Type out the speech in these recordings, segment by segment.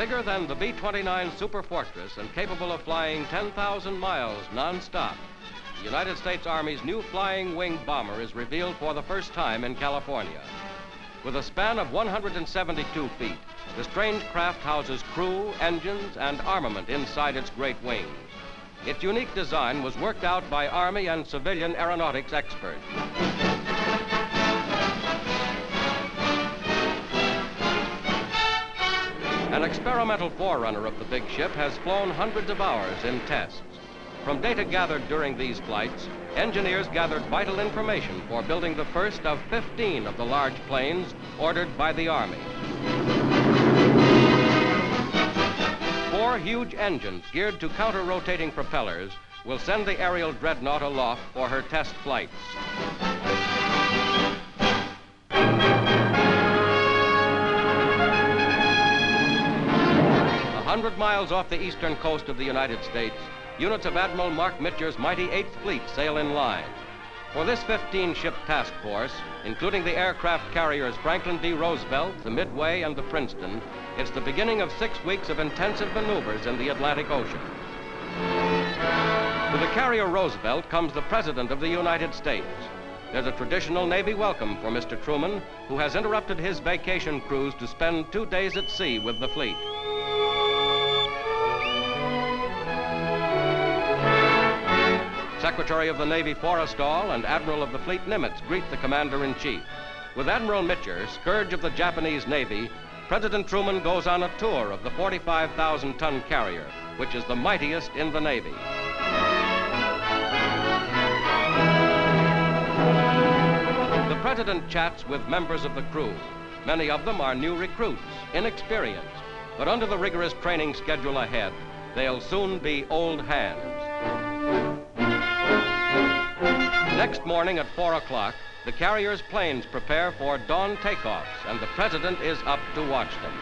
Bigger than the B-29 Super Fortress and capable of flying 10,000 miles non-stop, the United States Army's new flying wing bomber is revealed for the first time in California. With a span of 172 feet, the strange craft houses crew, engines, and armament inside its great wings. Its unique design was worked out by Army and civilian aeronautics experts. An experimental forerunner of the big ship has flown hundreds of hours in tests. From data gathered during these flights, engineers gathered vital information for building the first of 15 of the large planes ordered by the Army. 4 huge engines geared to counter-rotating propellers will send the aerial dreadnought aloft for her test flights. 100 miles off the eastern coast of the United States, units of Admiral Mark Mitcher's mighty 8th Fleet sail in line. For this 15-ship task force, including the aircraft carriers Franklin D. Roosevelt, the Midway, and the Princeton, it's the beginning of 6 weeks of intensive maneuvers in the Atlantic Ocean. To the carrier Roosevelt comes the President of the United States. There's a traditional Navy welcome for Mr. Truman, who has interrupted his vacation cruise to spend 2 days at sea with the fleet. Secretary of the Navy Forrestal and Admiral of the Fleet Nimitz greet the Commander-in-Chief. With Admiral Mitcher, scourge of the Japanese Navy, President Truman goes on a tour of the 45,000-ton carrier, which is the mightiest in the Navy. The President chats with members of the crew. Many of them are new recruits, inexperienced, but under the rigorous training schedule ahead, they'll soon be old hands. Next morning at 4 o'clock, the carrier's planes prepare for dawn takeoffs, and the President is up to watch them.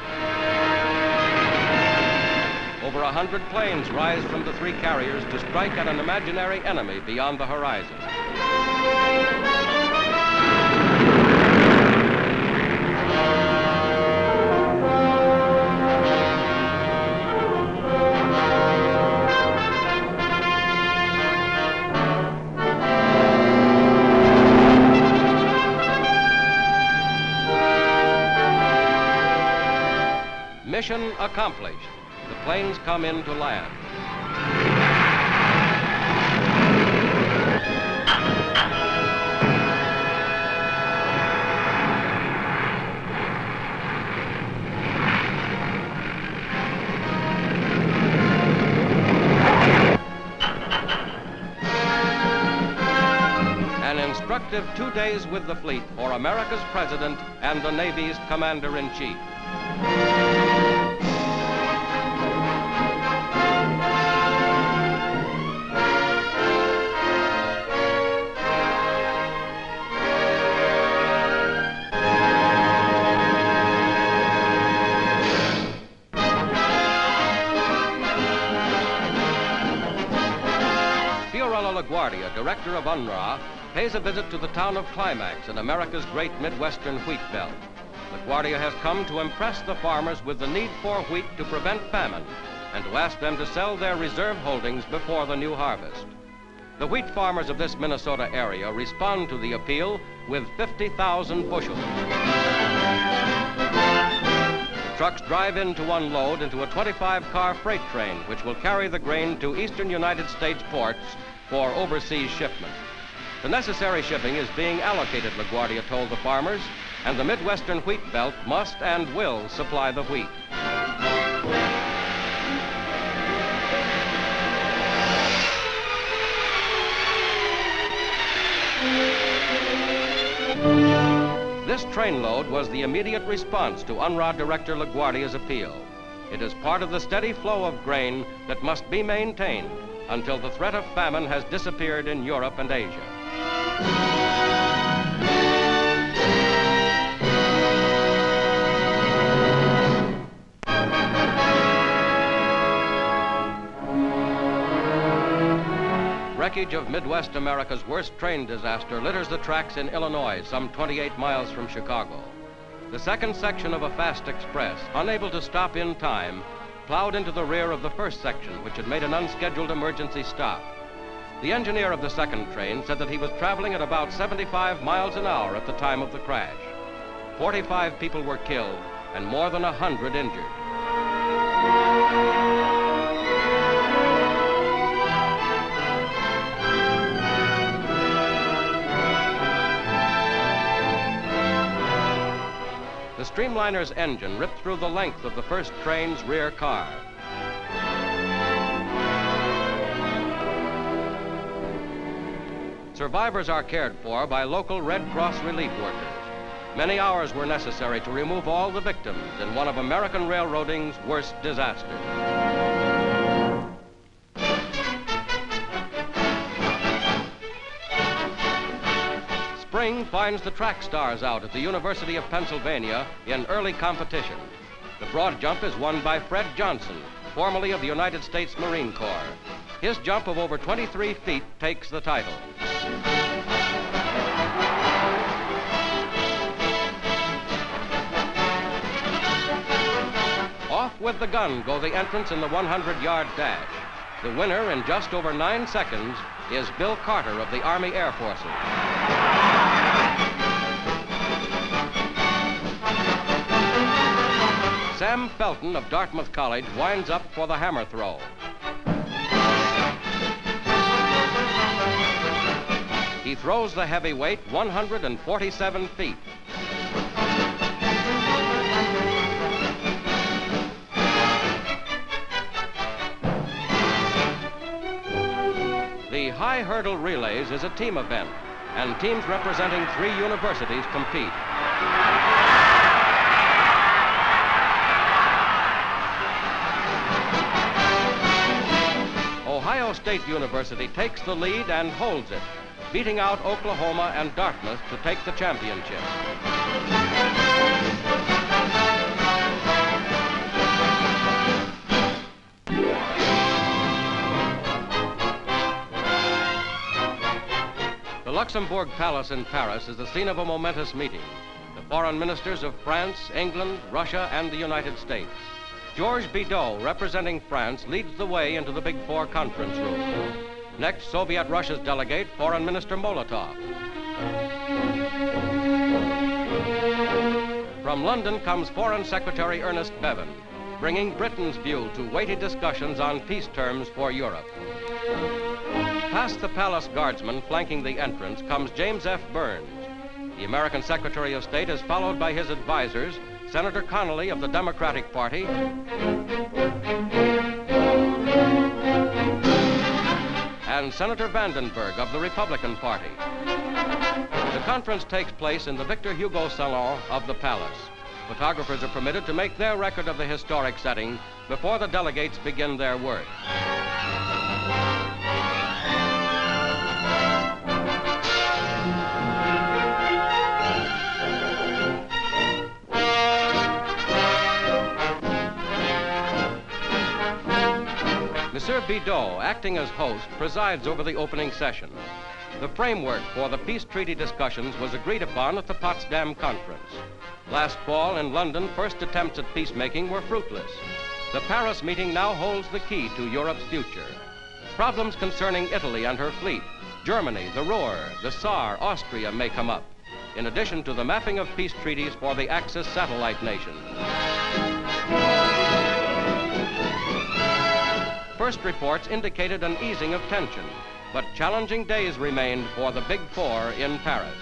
Over 100 planes rise from the 3 carriers to strike at an imaginary enemy beyond the horizon. Mission accomplished. The planes come in to land. An instructive 2 days with the fleet for America's President and the Navy's Commander-in-Chief. LaGuardia, director of UNRWA, pays a visit to the town of Climax in America's great Midwestern wheat belt. LaGuardia has come to impress the farmers with the need for wheat to prevent famine and to ask them to sell their reserve holdings before the new harvest. The wheat farmers of this Minnesota area respond to the appeal with 50,000 bushels. Trucks drive in to unload into a 25-car freight train, which will carry the grain to eastern United States ports for overseas shipment. The necessary shipping is being allocated, LaGuardia told the farmers, and the Midwestern wheat belt must and will supply the wheat. This trainload was the immediate response to UNRWA Director LaGuardia's appeal. It is part of the steady flow of grain that must be maintained until the threat of famine has disappeared in Europe and Asia. Wreckage of Midwest America's worst train disaster litters the tracks in Illinois, some 28 miles from Chicago. The second section of a fast express, unable to stop in time, plowed into the rear of the first section, which had made an unscheduled emergency stop. The engineer of the second train said that he was traveling at about 75 miles an hour at the time of the crash. 45 people were killed and more than 100 injured. The Streamliner's engine ripped through the length of the first train's rear car. Survivors are cared for by local Red Cross relief workers. Many hours were necessary to remove all the victims in one of American railroading's worst disasters. Spring finds the track stars out at the University of Pennsylvania in early competition. The broad jump is won by Fred Johnson, formerly of the United States Marine Corps. His jump of over 23 feet takes the title. Off with the gun go the entrants in the 100-yard dash. The winner in just over 9 seconds is Bill Carter of the Army Air Forces. Sam Felton of Dartmouth College winds up for the hammer throw. He throws the heavyweight 147 feet. The high hurdle relays is a team event, and teams representing 3 universities compete. Ohio State University takes the lead and holds it, beating out Oklahoma and Dartmouth to take the championship. The Luxembourg Palace in Paris is the scene of a momentous meeting. The foreign ministers of France, England, Russia, and the United States. Georges Bidault, representing France, leads the way into the Big Four conference room. Next, Soviet Russia's delegate, Foreign Minister Molotov. From London comes Foreign Secretary Ernest Bevin, bringing Britain's view to weighty discussions on peace terms for Europe. Past the palace guardsman flanking the entrance comes James F. Burns. The American Secretary of State is followed by his advisors, Senator Connally of the Democratic Party and Senator Vandenberg of the Republican Party. The conference takes place in the Victor Hugo Salon of the palace. Photographers are permitted to make their record of the historic setting before the delegates begin their work. Monsieur Bidault, acting as host, presides over the opening session. The framework for the peace treaty discussions was agreed upon at the Potsdam Conference. Last fall in London, first attempts at peacemaking were fruitless. The Paris meeting now holds the key to Europe's future. Problems concerning Italy and her fleet, Germany, the Ruhr, the Saar, Austria may come up, in addition to the mapping of peace treaties for the Axis satellite nations. First reports indicated an easing of tension, but challenging days remained for the Big Four in Paris.